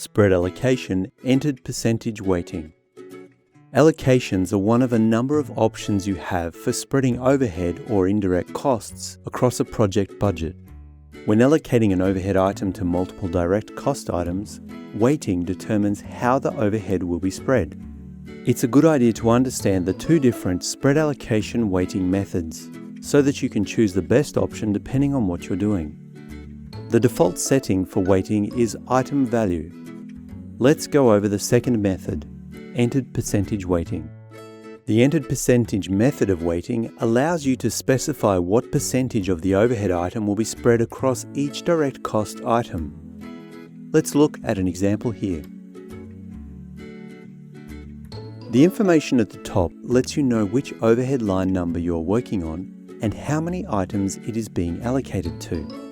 Spread Allocation Entered Percentage Weighting. Allocations are one of a number of options you have for spreading overhead or indirect costs across a project budget. When allocating an overhead item to multiple direct cost items, weighting determines how the overhead will be spread. It's a good idea to understand the two different spread allocation weighting methods so that you can choose the best option depending on what you're doing. The default setting for weighting is item value. Let's go over the second method, entered percentage weighting. The entered percentage method of weighting allows you to specify what percentage of the overhead item will be spread across each direct cost item. Let's look at an example here. The information at the top lets you know which overhead line number you're working on and how many items it is being allocated to.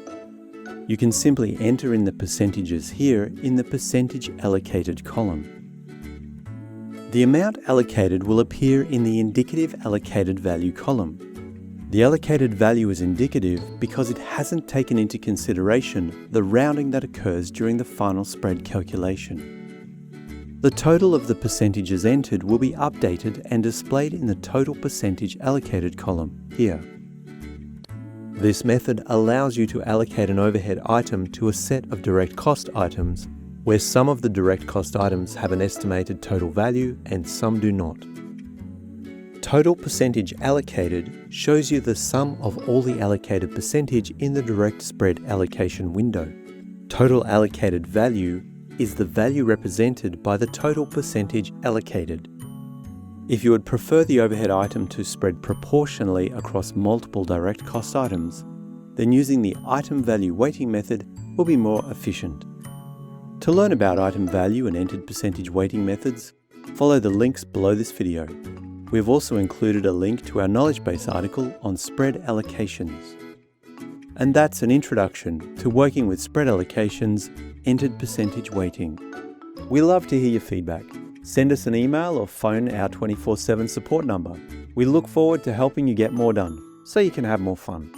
You can simply enter in the percentages here in the percentage allocated column. The amount allocated will appear in the indicative allocated value column. The allocated value is indicative because it hasn't taken into consideration the rounding that occurs during the final spread calculation. The total of the percentages entered will be updated and displayed in the total percentage allocated column here. This method allows you to allocate an overhead item to a set of direct cost items, where some of the direct cost items have an estimated total value and some do not. Total percentage allocated shows you the sum of all the allocated percentage in the direct spread allocation window. Total allocated value is the value represented by the total percentage allocated. If you would prefer the overhead item to spread proportionally across multiple direct cost items, then using the item value weighting method will be more efficient. To learn about item value and entered percentage weighting methods, follow the links below this video. We have also included a link to our knowledge base article on spread allocations. And that's an introduction to working with spread allocations, entered percentage weighting. We love to hear your feedback. Send us an email or phone our 24/7 support number. We look forward to helping you get more done so you can have more fun.